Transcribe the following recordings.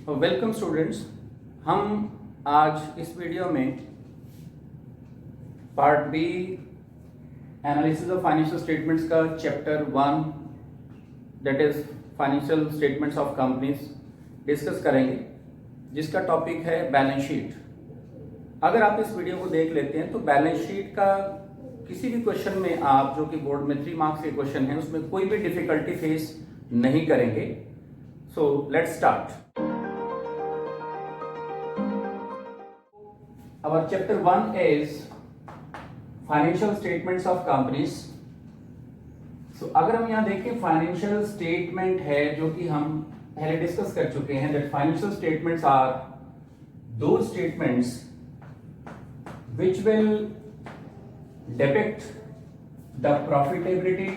Welcome students. हम आज इस वीडियो में part B analysis of financial statements का chapter 1 that is financial statements of companies discuss करेंगे, जिसका टॉपिक है बैलेंस शीट। अगर आप इस वीडियो को देख लेते हैं तो बैलेंस शीट का किसी भी क्वेश्चन में आप जो कि बोर्ड में 3 मार्क्स के क्वेश्चन है उसमें कोई भी डिफिकल्टी फेस नहीं करेंगे। So let's start. Our chapter 1 is financial statements of companies. So अगर हम यहाँ देखें फाइनेंशियल स्टेटमेंट है जो कि हम पहले डिस्कस कर चुके हैं, that financial statements are those statements which will depict the profitability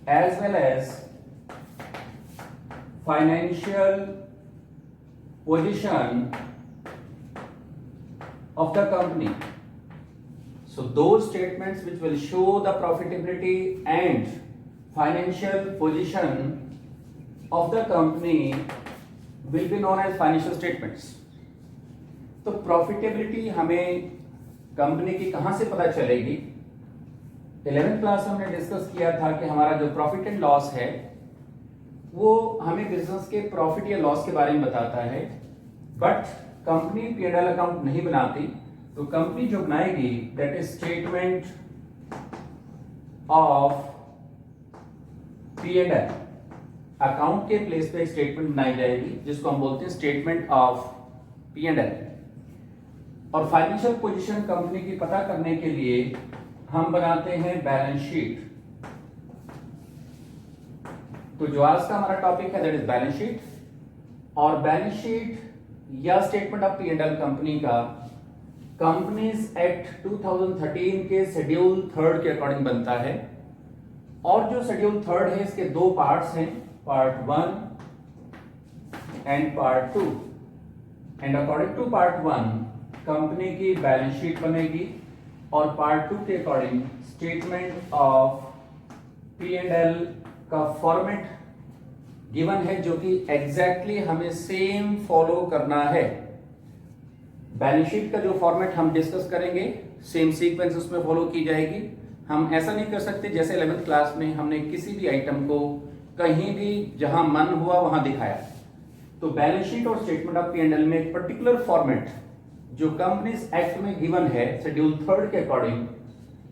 as well as financial position of the company. So those statements which will show the profitability and financial position of the company will be known as financial statements. तो profitability हमें company की कहां से पता चलेगी? 11th class में हमने discuss किया था कि हमारा जो प्रॉफिट एंड लॉस है वो हमें बिजनेस के प्रॉफिट या लॉस के बारे में बताता है, बट कंपनी P&L अकाउंट नहीं बनाती। तो कंपनी जो बनाएगी that is statement of P&L account के प्लेस पे स्टेटमेंट बनाई जाएगी जिसको हम बोलते हैं स्टेटमेंट ऑफ P&L। और फाइनेंशियल पोजीशन कंपनी की पता करने के लिए हम बनाते हैं बैलेंस शीट। तो जो आज का हमारा टॉपिक है दैट इज बैलेंस शीट। और बैलेंस शीट या स्टेटमेंट ऑफ P&L कंपनी का कंपनीज एक्ट 2013 के शेड्यूल 3 के अकॉर्डिंग बनता है। और जो शेड्यूल 3 है इसके 2 पार्ट्स हैं, part 1 and part 2। And according to part 1 company की बैलेंस शीट बनेगी और पार्ट 2 के अकॉर्डिंग स्टेटमेंट ऑफ P&L का फॉर्मेट गिवन है जो कि एग्जैक्टली हमें सेम फॉलो करना है। बैलेंस शीट का जो फॉर्मेट हम डिस्कस करेंगे सेम सीक्वेंस उसमें फॉलो की जाएगी। हम ऐसा नहीं कर सकते जैसे 11th क्लास में हमने किसी भी आइटम को कहीं भी जहां मन हुआ वहां दिखाया। तो बैलेंस शीट और स्टेटमेंट ऑफ P&L में एक पर्टिकुलर फॉर्मेट जो कंपनीज एक्ट में गिवन है शेड्यूल 3 के अकॉर्डिंग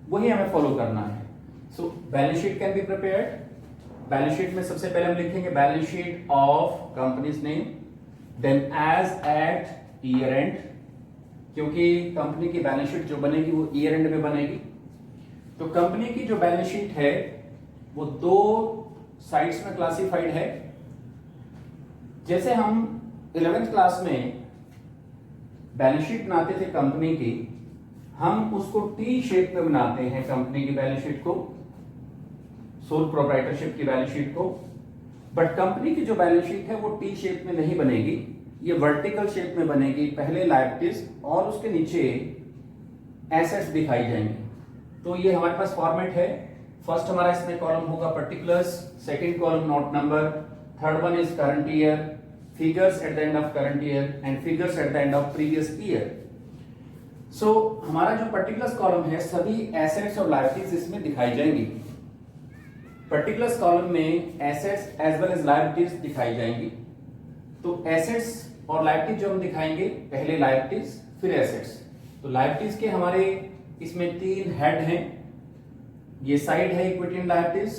वही हमें फॉलो करना है। So balance sheet can be prepared. Balance sheet में सबसे पहले हम लिखेंगे balance sheet of company's name, then as at year end, क्योंकि कंपनी की बैलेंस शीट जो बनेगी वो ईयर एंड में बनेगी। तो कंपनी की जो बैलेंस शीट है वो 2 साइड्स में क्लासिफाइड है। जैसे हम 11th क्लास में बैलेंस शीट बनाते थे कंपनी की, हम उसको टी शेप में बनाते हैं कंपनी की बैलेंस शीट को, सोल प्रोप्राइटरशिप की बैलेंस शीट को। बट कंपनी की जो बैलेंस शीट है वो टी शेप में नहीं बनेगी, ये वर्टिकल शेप में बनेगी। पहले लायबिलिटीज और उसके नीचे एसेट्स दिखाई जाएंगे। तो ये हमारे पास फॉर्मेट है। फर्स्ट हमारा इसमें कॉलम होगा particulars, second column note number, third one is current year, figures at the end of current year and figures at the end of previous year. So हमारा जो पर्टिकुलर्स कॉलम है सभी assets और liabilities इसमें दिखाई जाएंगी। Particulars column में assets as well as liabilities दिखाई जाएंगी। तो एसेट्स और लायबिलिटीज जो हम दिखाएंगे, पहले लायबिलिटीज फिर एसेट्स। तो लायबिलिटीज के हमारे इसमें 3 हेड हैं। ये साइड है equity and liabilities,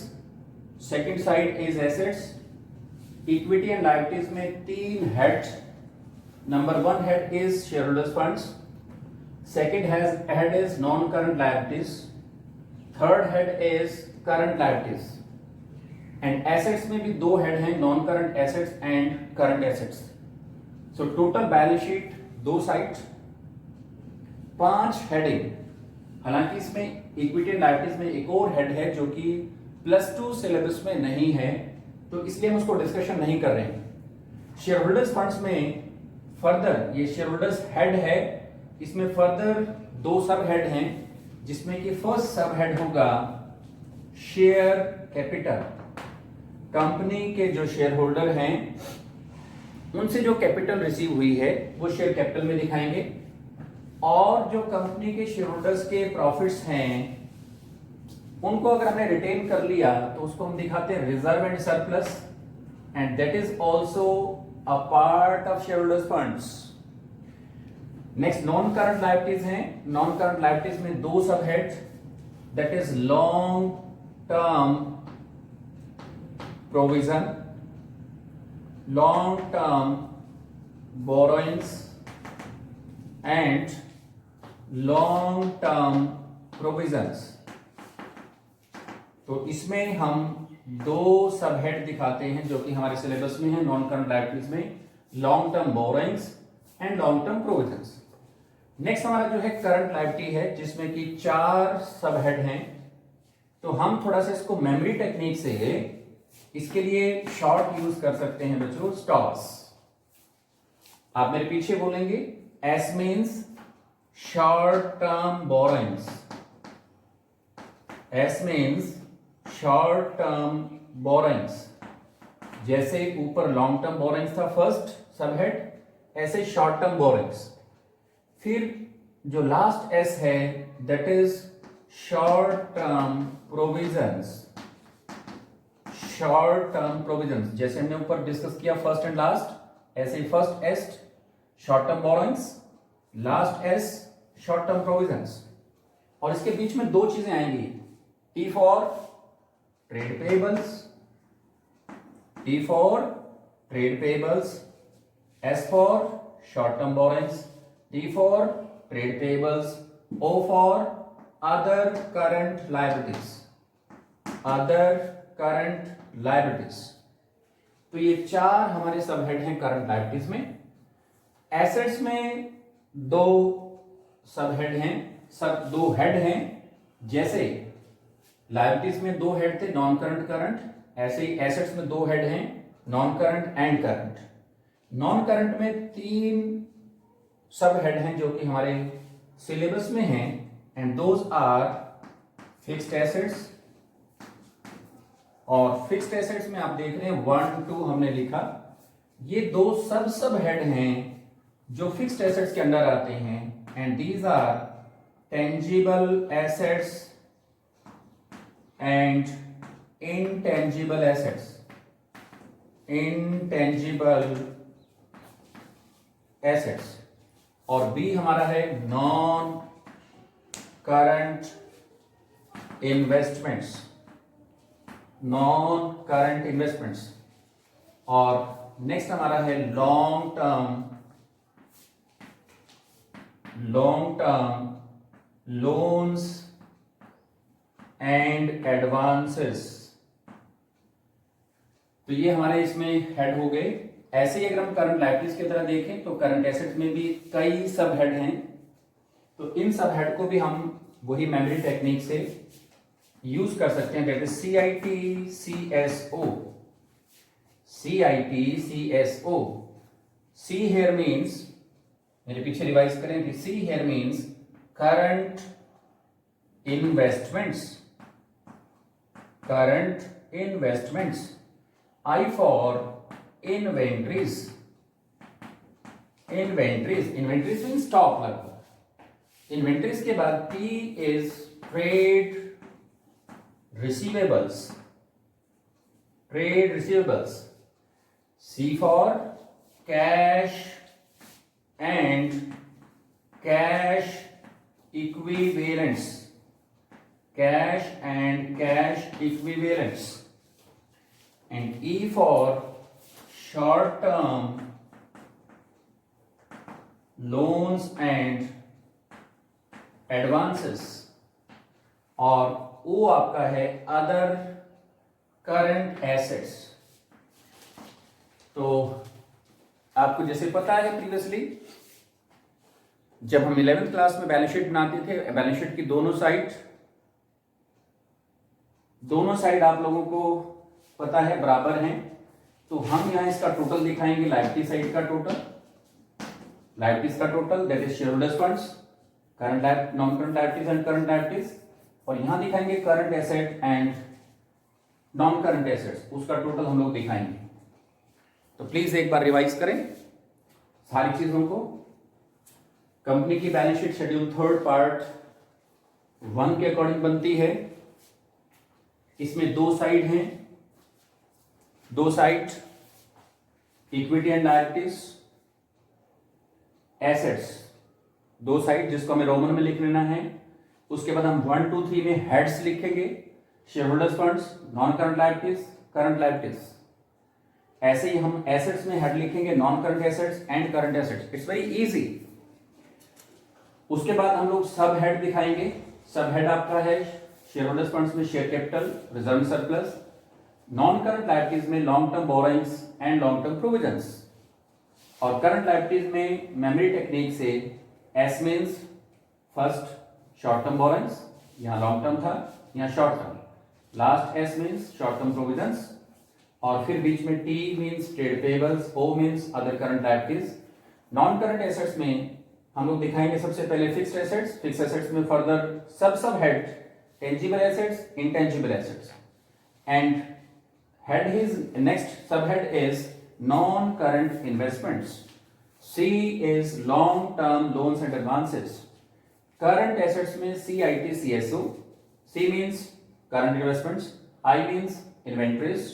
second side is assets. Equity and liabilities में 3 heads. Number 1 head is share holders funds, second head is non current liabilities, third head is current liabilities. And assets में भी 2 head हैं, non current assets and current assets. So total balance sheet 2 sides, 5 heading. हालांकि इसमें equity and liabilities में एक और head है जो कि +2 सिलेबस में नहीं है, तो इसलिए हम उसको डिस्कशन नहीं कर रहे हैं। शेयर होल्डर्स फंड्स में फर्दर ये शेयर होल्डर्स हेड है, इसमें फर्दर 2 सब हेड हैं, जिसमें कि फर्स्ट सब हेड होगा शेयर कैपिटल। कंपनी के जो शेयर होल्डर हैं उनसे जो कैपिटल रिसीव हुई है वो शेयर कैपिटल में दिखाएंगे, और जो कंपनी के शेयर होल्डर्स के प्रॉफिट्स हैं उनको अगर हमने रिटेन कर लिया तो उसको हम दिखाते हैं reserve and surplus, and that is also a part of share holders funds. Next non current liabilities हैं। नॉन करंट लायबिलिटीज में दो सब head, that is long term provision, long term borrowings and long term provisions. तो इसमें हम दो सब head दिखाते हैं जो कि हमारे सिलेबस में है नॉन करंट लायबिलिटीज में, long term borrowings and long term provisions. Next हमारा जो है करंट लायबिलिटी है जिसमें कि 4 सब हेड हैं। तो हम थोड़ा सा इसको मेमोरी टेक्निक से इसके लिए शॉर्ट यूज कर सकते हैं बच्चों, स्टॉस। आप मेरे पीछे बोलेंगे, S means short term borrowings, S means short term borrowings. जैसे ऊपर लॉन्ग टर्म बोरोइंग्स था फर्स्ट सब हेड, ऐसे शॉर्ट टर्म बोरोइंग्स। फिर जो लास्ट एस है that is short term provisions, short term provisions. जैसे हमने ऊपर डिस्कस किया फर्स्ट एंड लास्ट, ऐसे first S short term borrowings, last S short term provisions. और इसके बीच में दो चीजें आएंगी, T for trade pebbles, T for trade payables, S for short term borrowings, T for trade payables, O for other current liabilities, other current liabilities. तो ये 4 हमारे सब हेड हैं करंट लायबिलिटीज में। एसेट्स में दो सब हेड हैं, सब दो हेड हैं। जैसे लायबिलिटीज में दो हेड थे, नॉन करंट करंट, ऐसे ही एसेट्स में दो हेड हैं, non current and current. Non current में 3 सब हेड हैं जो कि हमारे सिलेबस में हैं, and those are fixed assets. और फिक्स्ड एसेट्स में आप देख रहे हैं 1 2 हमने लिखा, ये दो सब हेड हैं जो फिक्स्ड एसेट्स के अंडर आते हैं, and these are tangible assets and intangible assets, intangible assets. और बी हमारा है non current investments, non current investments. और नेक्स्ट हमारा है long term loans and advances. तो ये हमारे इसमें हेड हो गए। ऐसे ही अगर हम करंट लायबिलिटीज की तरह देखें तो करंट एसेट्स में भी कई सब हेड हैं, तो इन सब हेड को भी हम वही मेमोरी टेक्निक से यूज कर सकते हैं, that is CITCSO, CITCSO। C here means, मेरे पीछे रिवाइज करें कि C here means current investments, current investments. I for inventories, inventories, inventories means stock लगभग। inventories के बाद T is trade receivables, trade receivables। C for cash and cash equivalents, cash and cash equivalents। and E for short term loans and advances। और O आपका है other current assets. तो आपको जैसे पता है प्रीवियसली जब हम 11th क्लास में बैलेंस शीट बनाते थे, बैलेंस शीट की दोनों साइड आप लोगों को पता है बराबर हैं, तो हम यहां इसका टोटल दिखाएंगे, लायबिलिटी साइड का टोटल, लायबिलिटीज का total that is share holders funds, current non current liabilities and current liabilities. और यहां दिखाएंगे current asset and non current assets, उसका टोटल हम लोग दिखाएंगे। तो प्लीज एक बार रिवाइज करें सारी चीजों को। कंपनी की balance sheet schedule third part 1 के अकॉर्डिंग बनती है। इसमें दो साइड हैं, दो side equity and liabilities, assets, दो साइड जिसको हमें रोमन में लिख लेना है। उसके बाद हम 1, 2, 3 में हेड्स लिखेंगे, share holders funds, non current liabilities, current liabilities. ऐसे ही हम एसेट्स में हेड लिखेंगे non current assets and current assets. It's very easy. उसके बाद हम लोग सब हेड दिखाएंगे। सब हेड आपका है शेयर होल्डर्स फंड्स में share capital, reserve surplus, non current liabilities में long term borrowings and long term provisions, और करंट लायबिलिटीज में मेमोरी टेक्निक से S means first short term borrowings, यहां लॉन्ग टर्म था, यहां short term, last S means short term provisions, और फिर बीच में T means trade payables, O means other current liabilities. Non current assets में हम लोग दिखाएंगे सबसे पहले फिक्स्ड एसेट्स। फिक्स्ड एसेट्स में further sub head tangible assets, intangible assets, and head his next sub head is non current investments. C is long term loans and advances. Current assets में CIT CSO. C means current investments, I means inventories,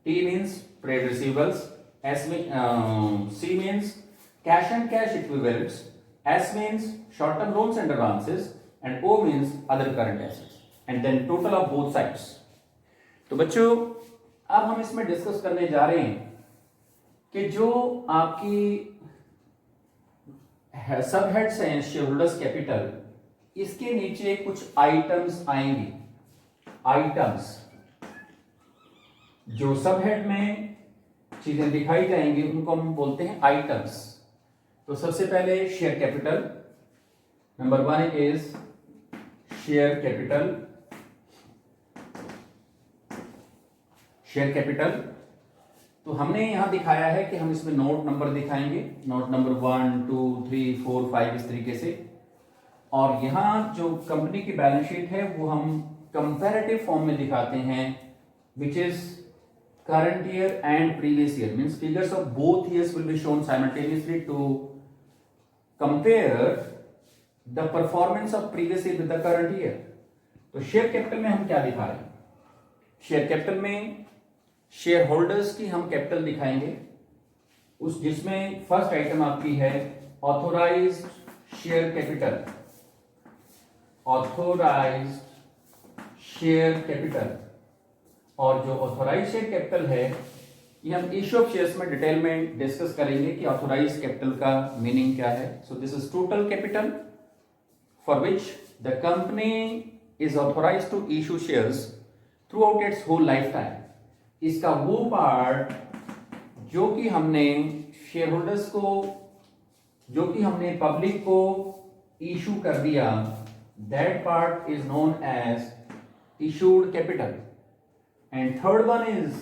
T means trade receivables, C means cash and cash equivalents, S means short term loans and advances, and O means other current assets, and then total of both sides. तो बच्चों अब हम इसमें discuss करने जा रहे हैं कि जो आपकी सब हेड्स हैं शेयर होल्डर्स कैपिटल, इसके नीचे कुछ आइटम्स आएंगे। आइटम्स जो सब हेड में चीजें दिखाई जाएंगी उनको हम बोलते हैं आइटम्स। तो सबसे पहले share capital, number 1 is share capital. Share capital तो हमने यहां दिखाया है कि हम इसमें नोट नंबर दिखाएंगे, नोट नंबर 1, 2, 3, 4, 5 इस तरीके से। और यहां जो कंपनी की बैलेंस शीट है वो हम कंपैरेटिव फॉर्म में दिखाते हैं, which is current year and previous year, means figures of both years will be shown simultaneously to compare the performance of previous year with the current year. तो share capital में हम क्या दिखा रहे हैं? शेयर कैपिटल में share holders की हम कैपिटल दिखाएंगे, उस जिसमें फर्स्ट आइटम आपकी है authorised share capital. Authorised share capital, और जो ऑथोराइज्ड शेयर कैपिटल है ये हम इश्यू ऑफ शेयर्स में डिटेल में डिस्कस करेंगे कि ऑथोराइज्ड कैपिटल का मीनिंग क्या है। So this is total capital for which the company is authorised to issue shares throughout its whole life time. इसका वो पार्ट जो कि हमने शेयर होल्डर्स को, जो कि हमने पब्लिक को इशू कर दिया, that part is known as issued capital. And third one is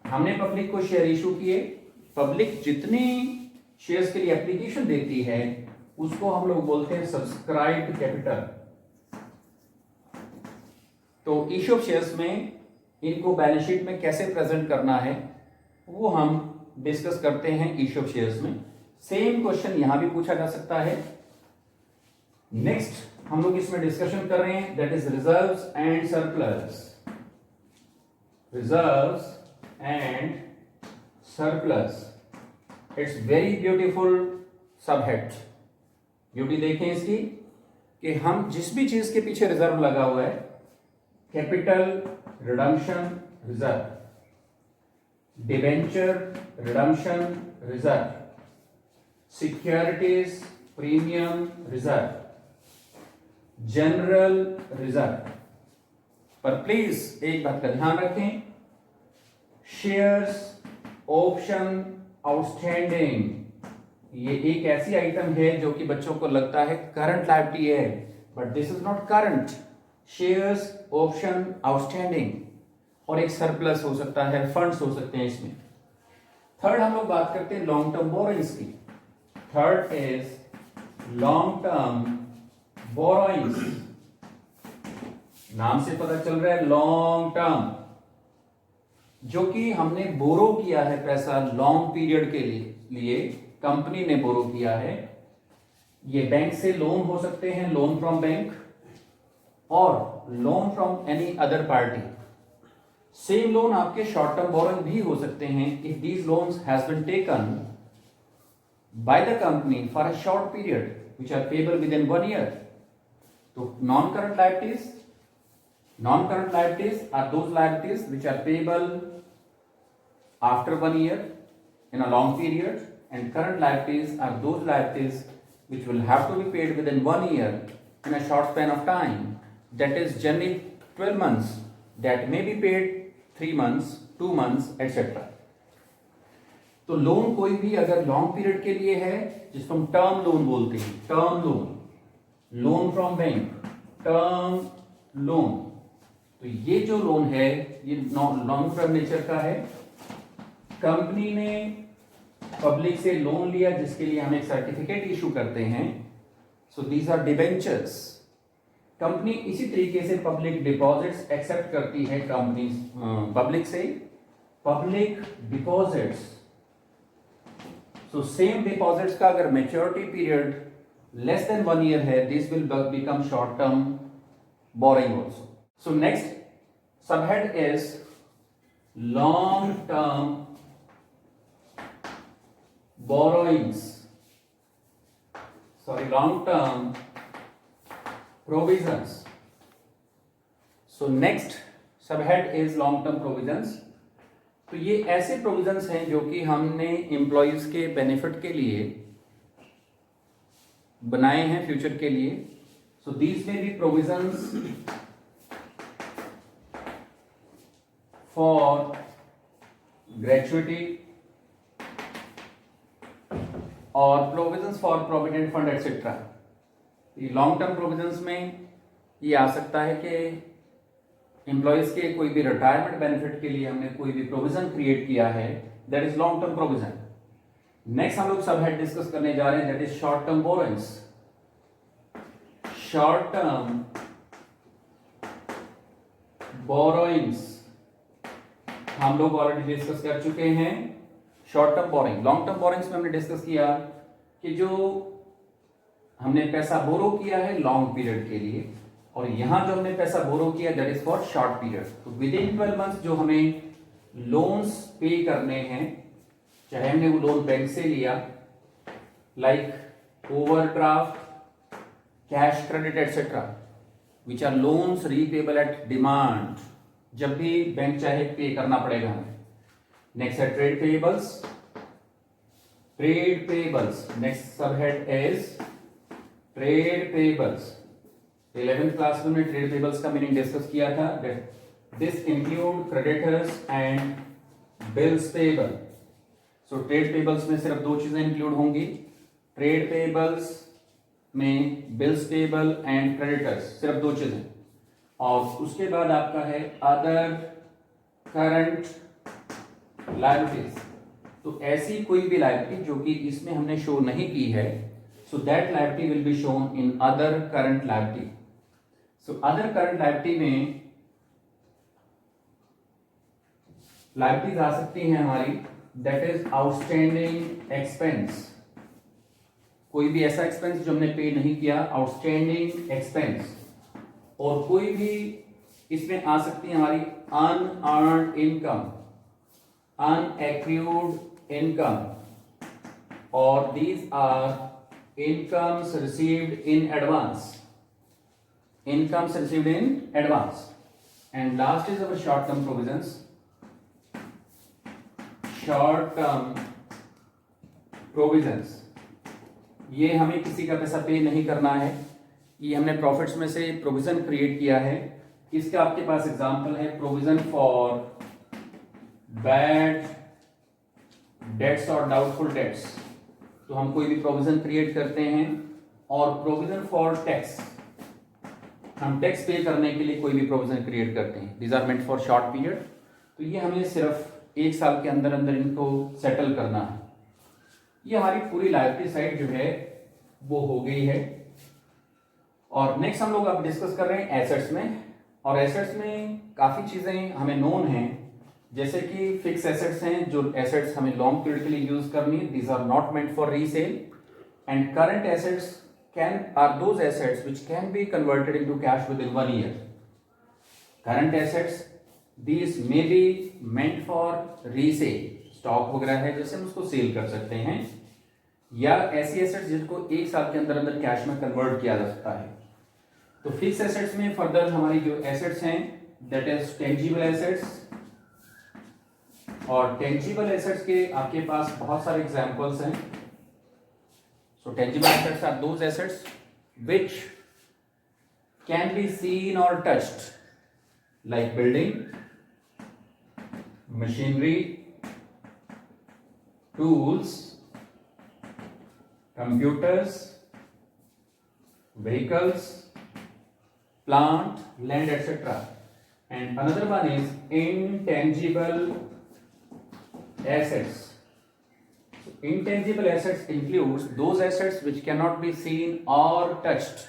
हमने पब्लिक को शेयर इशू किए, पब्लिक जितनी शेयर्स के लिए एप्लीकेशन देती है उसको हम लोग बोलते हैं सब्सक्राइब्ड कैपिटल। तो इशू ऑफ शेयर्स में इनको बैलेंस शीट में कैसे प्रेजेंट करना है वो हम डिस्कस करते हैं इश्यू ऑफ शेयर्स में। सेम क्वेश्चन यहां भी पूछा जा सकता है। नेक्स्ट हम लोग इसमें डिस्कशन कर रहे हैं, that is reserves and surplus. Reserves and surplus, it's very beautiful subhead. Beauty देखें इसकी कि हम जिस भी चीज के पीछे रिजर्व लगा हुआ है, capital redemption reserve, debenture redemption reserve, securities premium reserve, general reserve. पर प्लीज एक बात का ध्यान रखें, शेयर्स ऑप्शन आउटस्टैंडिंग ये एक ऐसी आइटम है जो कि बच्चों को लगता है करंट लायबिलिटी है, but this is not current. Shares option outstanding और एक सरप्लस हो सकता है, फंड्स हो सकते हैं इसमें। थर्ड हम लोग बात करते हैं लॉन्ग टर्म बोरोइंग्स की। Third is long term borrowings. नाम से पता चल रहा है लॉन्ग टर्म जो कि हमने बोरो किया है पैसा लॉन्ग पीरियड के लिए कंपनी ने बोरो किया है। ये बैंक से लोन हो सकते हैं, लोन फ्रॉम बैंक और loan from any other party. Same loan आपके शॉर्ट टर्म बोरोइंग भी हो सकते हैं if these loans has been taken by the company for a short period which are payable within 1 year. तो non current liabilities are those liabilities which are payable after 1 year in a long period, and current liabilities are those liabilities which will have to be paid within 1 year in a short span of time, that is generally 12 months, that may be paid 3 months, 2 months, etc. तो loan कोई भी अगर long period के लिए है जिसको हम term loan बोलते हैं, term loan, loan from bank, term loan, तो ये जो लोन है ये लॉन्ग टर्म नेचर का है। कंपनी ने पब्लिक से लोन लिया जिसके लिए हम एक सर्टिफिकेट इशू करते हैं, so these are debentures. Company इसी तरीके से पब्लिक डिपॉजिट्स एक्सेप्ट करती है कंपनी पब्लिक से, public deposits. So same deposits का अगर maturity period less than 1 year है, this will become short term borrowing also. So next subhead is long term borrowings, long term provisions. So next subhead is long term provisions. तो ये ऐसे provisions हैं जो कि हमने एम्प्लॉयज के benefit के लिए बनाए हैं फ्यूचर के लिए। सो दीज में बी प्रोविजंस फॉर ग्रेचुइटी और provisions for provident fund etcetera. ये लॉन्ग टर्म प्रोविजंस में ये आ सकता है कि एम्प्लॉयज के कोई भी रिटायरमेंट बेनिफिट के लिए हमने कोई भी प्रोविजन क्रिएट किया है, that is long term provision. Next हम लोग सब हेड डिस्कस करने जा रहे हैं, that is short term borrowings. Short term borrowings हम लोग ऑलरेडी डिस्कस कर चुके हैं। Short term borrowing, long term borrowings में हमने डिस्कस किया कि जो हमने पैसा बोरो किया है लॉन्ग पीरियड के लिए, और यहां जो हमने पैसा बोरो किया that is for short period. तो विद इन 12 मंथ्स जो हमें लोन्स पे करने हैं, चाहे हमने वो लोन बैंक से लिया, like overdraft, cash credit et cetera, which are loans repayable at demand, जब भी बैंक चाहे पे करना पड़ेगा हमें। नेक्स्ट है trade payables. Trade payables, next subhead is trade payables. 11th class में हमने ट्रेड पेबल्स का मीनिंग डिस्कस किया था, this include creditors and bills payable. So trade payables में सिर्फ 2 चीजें इंक्लूड होंगी, ट्रेड पेबल्स में बिल्स पेबल एंड क्रेडिटर्स, सिर्फ 2 चीजें। और उसके बाद आपका है अदर करंट लायबिलिटीज। तो ऐसी कोई भी लायबिलिटी जो कि इसमें हमने शो नहीं की है, so that liability will be shown in other current liability. So other current liability में लायबिलिटीज आ सकती हैं हमारी, दैट इज आउटस्टैंडिंग एक्सपेंस। कोई भी ऐसा एक्सपेंस जो हमने पे नहीं किया, आउटस्टैंडिंग एक्सपेंस। और कोई भी इसमें आ सकती है हमारी unearned income, unaccrued income, or these are incomes received in advance. Incomes received in advance. And last is our short term provisions. Short term provisions, ये हमें किसी का पैसा पे नहीं करना है, ये हमने प्रॉफिट्स में से प्रोविजन क्रिएट किया है। इसका आपके पास एग्जांपल है प्रोविजन फॉर बैड डेट्स और डाउटफुल डेट्स। तो हम कोई भी प्रोविजन क्रिएट करते हैं, और प्रोविजन फॉर टैक्स, हम टैक्स पे करने के लिए कोई भी प्रोविजन क्रिएट करते हैं, these are meant for short period. तो ये हमें सिर्फ 1 साल के अंदर अंदर इनको सेटल करना है। ये हमारी पूरी लायबिलिटी साइड जो है वो हो गई है। और नेक्स्ट हम लोग अब डिस्कस कर रहे हैं एसेट्स में, और एसेट्स में काफी चीजें हमें नोन हैं, जैसे कि फिक्स एसेट्स हैं, जो एसेट्स हमें लॉन्ग पीरियड के लिए यूज करनी है, these are not meant for resale. And current assets are those assets which can be converted into cash within 1 year. Current assets, these may be meant for resale. Stock वगैरह है जैसे हम उसको cell कर सकते हैं, या ऐसी एसेट्स जिनको 1 साल के अंदर अंदर कैश में कन्वर्ट किया जा सकता है. तो फिक्स एसेट्स में फर्दर हमारी जो एसेट्स हैं दैट इज टेंजिबल एसेट्स. और टेंजिबल एसेट्स के आपके पास बहुत सारे एग्जांपल्स हैं. So tangible assets are those assets which can be seen or touched, like building, machinery, tools, computers, vehicles, plant, land, etc. And another one is intangible assets. Intangible assets includes those assets which cannot be seen or touched.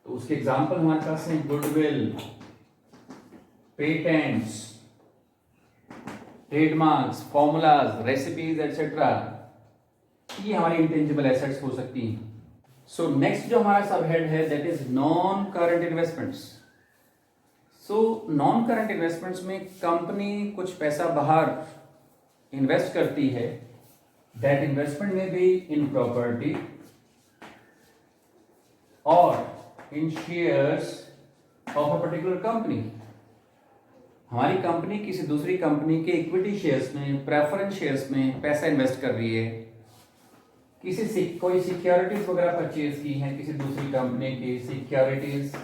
तो उसके example हमारे पास हैं goodwill, patents, trademarks, formulas, recipes etcetera. ये हमारी intangible assets हो सकती हैं. So next जो हमारा सब हेड है that is non current investments. So non current investments में कंपनी कुछ पैसा बाहर इन्वेस्ट करती है. That investment may be in property or in shares of a particular company. हमारी कंपनी किसी दूसरी कंपनी के इक्विटी शेयर्स में, प्रेफरेंस शेयर्स में पैसा इन्वेस्ट कर रही है. कोई सिक्योरिटीज वगैरह परचेज की हैं किसी दूसरी कंपनी की, सिक्योरिटीज,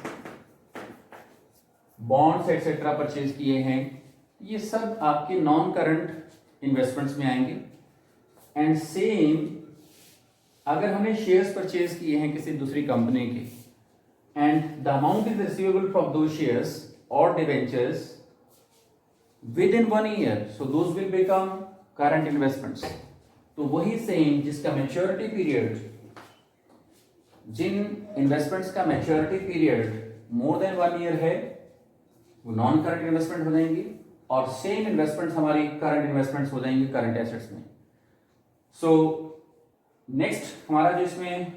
बॉन्ड्स एटसेट्रा परचेज किए हैं. ये सब आपके नॉन करंट इन्वेस्टमेंट्स में आएंगे. एंड सेम अगर हमने शेयर्स परचेज किए हैं किसी दूसरी कंपनी के and the amount is receivable from दो शेयर्स और debentures with in 1 year, so those will become current investments. तो वही सेम जिसका मैच्योरिटी पीरियड, जिन इन्वेस्टमेंट्स का maturity period more than 1 year है वो नॉन करंट इन्वेस्टमेंट हो जाएंगी, और सेम इन्वेस्टमेंट्स हमारी करंट इन्वेस्टमेंट्स हो जाएंगी करंट एसेट्स में. सो नेक्स्ट हमारा जो इसमें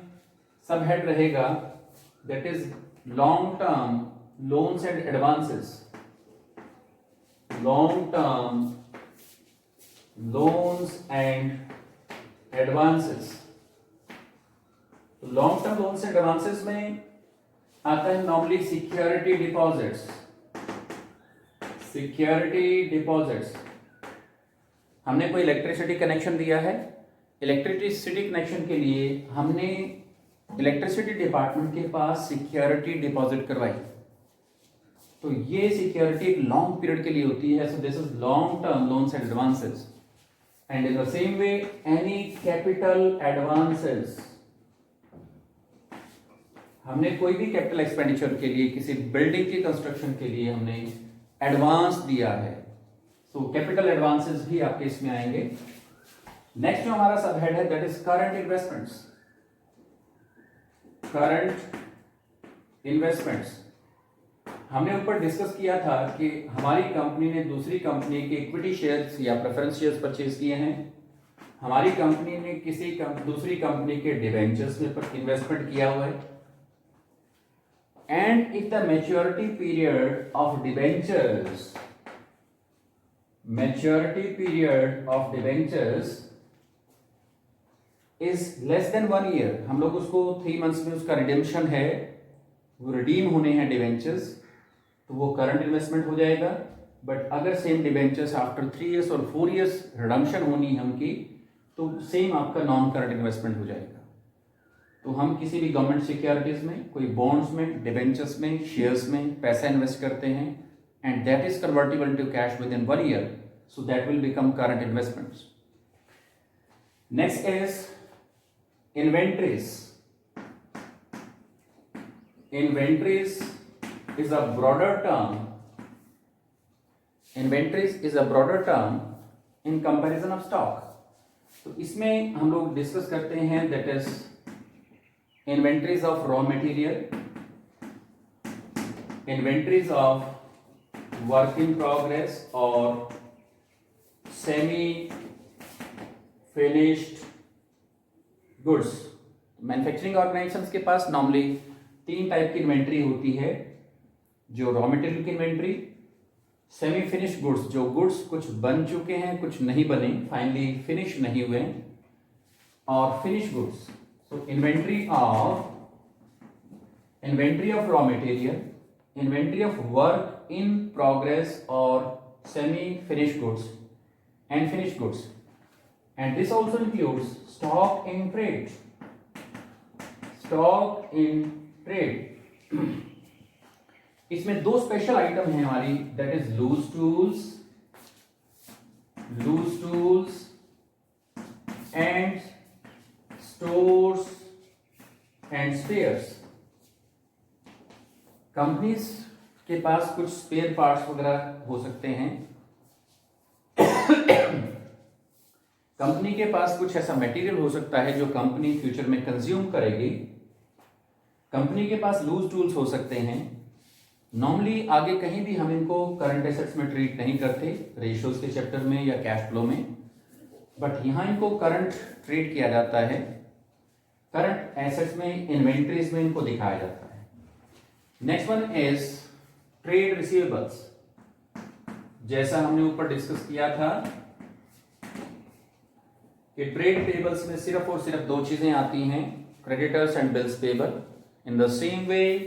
सब हेड रहेगा that is long term loans and advances. Long term loans and advances. Long term loans and advances में आता है normally security deposits. Security deposits, हमने कोई इलेक्ट्रिसिटी कनेक्शन दिया है. इलेक्ट्रिसिटी कनेक्शन के लिए हमने इलेक्ट्रिसिटी डिपार्टमेंट के पास सिक्योरिटी डिपॉजिट करवाई. तो ये सिक्योरिटी एक लॉन्ग पीरियड के लिए होती है. So this is long term loans and advances. And in the same way any capital advances, हमने कोई भी कैपिटल एक्सपेंडिचर के लिए, किसी बिल्डिंग की कंस्ट्रक्शन के लिए हमने एडवांस दिया है, सो कैपिटल एडवांसेस भी आपके इसमें आएंगे. नेक्स्ट जो हमारा सब हेड है that is current investments. Current investments हमने ऊपर डिस्कस किया था कि हमारी कंपनी ने दूसरी कंपनी के इक्विटी शेयर्स या प्रेफरेंस शेयर्स परचेज किए हैं. हमारी कंपनी ने किसी दूसरी कंपनी के डिवेंचर्स में इन्वेस्टमेंट किया हुआ है. And if the maturity period of debentures, maturity period of debentures is less than 1 year, हम लोग उसको 3 मंथ्स में उसका रिडेम्पशन है, वो रिडीम होने हैं डिवेंचर्स, तो वो करंट इन्वेस्टमेंट हो जाएगा. बट अगर सेम डिवेंचर्स आफ्टर 3 इयर्स और 4 इयर्स रिडम्पशन होनी है उनकी, तो सेम आपका नॉन करंट इन्वेस्टमेंट हो जाएगा. तो हम किसी भी गवर्नमेंट सिक्योरिटीज में, कोई बॉन्ड्स में, डिवेंचर्स में, शेयर्स में पैसा इन्वेस्ट करते हैं and that is convertible to cash within 1 year, so that will become current investments. Next is inventories. Inventories is a broader term. Inventories is a broader term in comparison of stock. तो इसमें हम लोग discuss करते हैं that is inventories of raw material, inventories of work in progress or semi finished goods. Manufacturing organisations के पास normally 3 type की inventory होती है, जो रॉ मटेरियल की इन्वेंट्री, सेमी फिनिश्ड गुड्स जो गुड्स कुछ बन चुके हैं कुछ नहीं बने, फाइनली फिनिश नहीं हुए, और finish goods. So inventory of raw material, inventory of work in progress और semi finished goods and finished goods, and this also includes stock in trade. इसमें 2 स्पेशल आइटम हैं हमारी, that is loose tools and stores and spares. Companies के पास कुछ spare parts वगैरह हो सकते हैं, कंपनी के पास कुछ ऐसा मटेरियल हो सकता है जो कंपनी फ्यूचर में कंज्यूम करेगी, कंपनी के पास लूज टूल्स हो सकते हैं। नॉर्मली आगे कहीं भी हम इनको करंट एसेट्स में ट्रीट नहीं करते, रेशियोज के चैप्टर में या कैश फ्लो में, बट यहां इनको करंट ट्रीट किया जाता है, करंट एसेट्स में, इन्वेंट्रीज में इनको दिखाया जाता है। Next one is trade receivables. जैसा हमने ऊपर डिस्कस किया था कि ट्रेड पेबल्स में सिर्फ और सिर्फ 2 चीजें आती हैं, creditors and bills payable. In the same way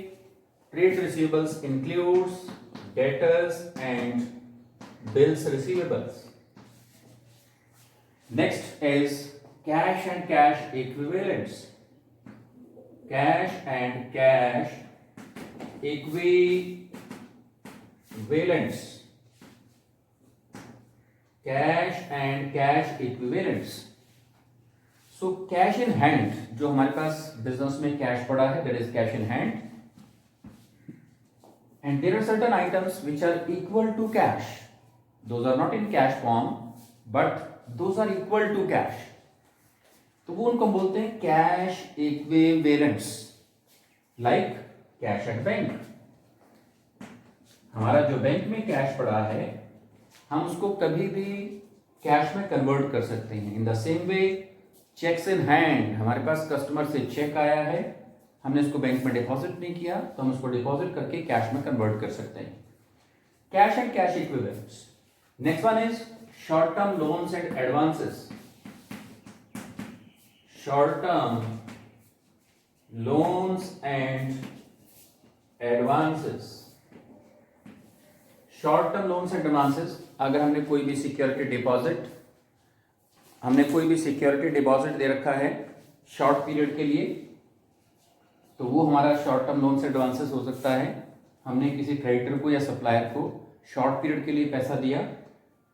trade receivables includes debtors and bills receivables. Next is cash and cash equivalents. Cash and cash equivalents, cash and cash equivalents. So cash in hand, जो हमारे पास business में cash पड़ा है, that is cash in hand, and there are certain items which are equal to cash, those are not in cash form but those are equal to cash, तो वो उनको बोलते हैं cash equivalents, like cash at bank. हमारा जो bank में cash पड़ा है हम उसको कभी भी कैश में कन्वर्ट कर सकते हैं। इन the same way checks in hand, हमारे पास कस्टमर से चेक आया है, हमने उसको बैंक में डिपॉजिट नहीं किया तो हम उसको डिपॉजिट करके कैश में कन्वर्ट कर सकते हैं। Cash and cash equivalents. Next one is short term loans and advances. Short term loans and advances. Short term loans and advances, अगर हमने कोई भी सिक्योरिटी डिपॉजिट दे रखा है शॉर्ट पीरियड के लिए, तो वो हमारा short term loans and advances हो सकता है। हमने किसी क्रेडिटर को या सप्लायर को शॉर्ट पीरियड के लिए पैसा दिया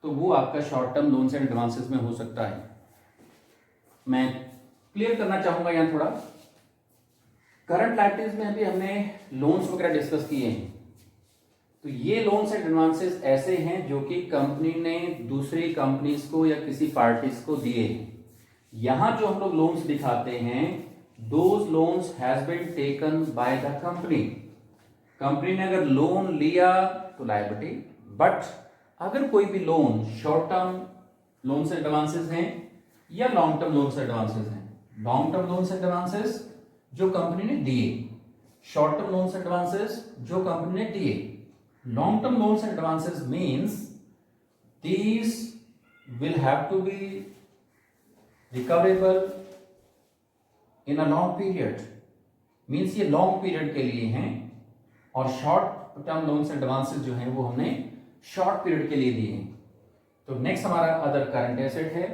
तो वो आपका short term loans and advances में हो सकता है। मैं क्लियर करना चाहूंगा यहाँ थोड़ा, करंट लायबिलिटीज में अभी हमने लोन्स वगैरह डिस्कस किए हैं, तो ये लोन्स एंड एडवांसेस ऐसे हैं जो कि कंपनी ने दूसरी कंपनीज को या किसी पार्टीज को दिए हैं। यहां जो हम लोग लोन्स दिखाते हैं, those loans has been taken by the company. Company ने अगर लोन लिया तो लायबिलिटी, बट अगर कोई भी loan short term loans and advances हैं या long term loans and advances हैं, long term loans and advances जो कंपनी ने दिए, short term loans and advances जो कंपनी ने दिए। Long term loans and advances means these will have to be recoverable in a long period, means ये long period के लिए हैं, और short term loans and advances जो हैं वो हमने short period के लिए दिए हैं। तो next हमारा other current asset है।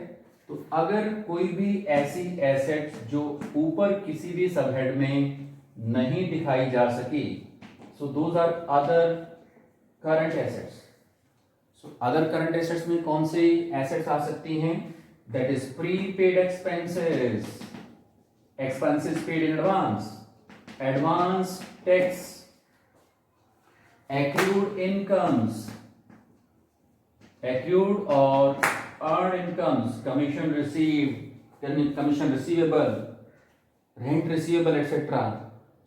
तो अगर कोई भी ऐसी एसेट जो ऊपर किसी भी सबहेड में नहीं दिखाई जा सकी, so those are other current assets. So other current assets में कौन सी एसेट्स आ सकती हैं? That is prepaid expenses, expenses paid in advance, advance tax, accrued incomes, accrued और earn incomes, commission received, commission receivable, rent receivable etcetera.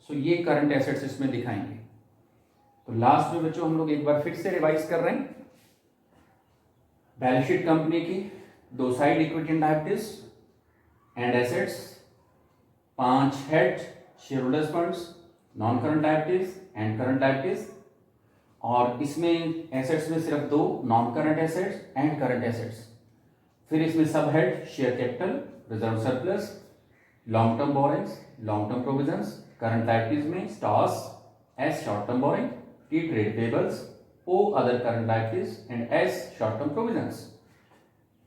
So ये current assets इसमें दिखाएंगे। तो लास्ट में बच्चों हम लोग एक बार फिर से रिवाइज कर रहे हैं। बैलेंस शीट कंपनी की दो side equity and liabilities and assets, 5 head shareholders funds, non current liabilities and current liabilities, और इसमें एसेट्स में सिर्फ 2 non current assets and current assets. फिर इसमें sub head share capital, reserve surplus, long term borrowings, long term provisions, current liabilities में स्टॉस, S short term borrowing, T trade payables, O other current liabilities and S short term provisions.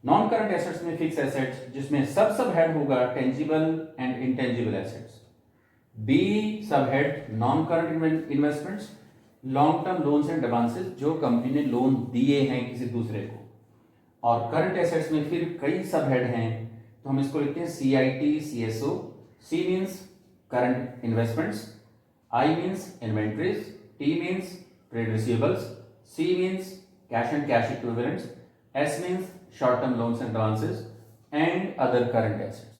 Non current assets में fix assets जिसमें sub head होगा tangible and intangible assets. B sub head non current investments, long term loans and advances जो company ने loan दिए हैं किसी दूसरे को। और करंट एसेट्स में फिर कई सब हेड हैं, तो हम इसको लिखते हैं CIT CSO। C means current investments, I means inventories, T means trade receivables, C means cash and cash equivalents, S means short term loans and advances and other current assets.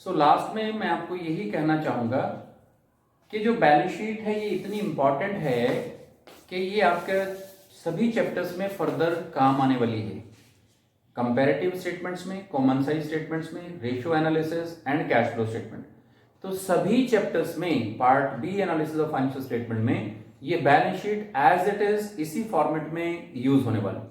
So last में मैं आपको यही कहना चाहूंगा कि जो balance sheet है ये इतनी इंपॉर्टेंट है कि ये आपके सभी चैप्टर्स में फर्दर काम आने वाली है। कंपैरेटिव स्टेटमेंट्स में, कॉमन साइज स्टेटमेंट्स में, ratio analysis and cash flow statement, तो सभी चैप्टर्स में part B analysis of financial statement में ये balance sheet as it is इसी फॉर्मेट में यूज होने वाली है।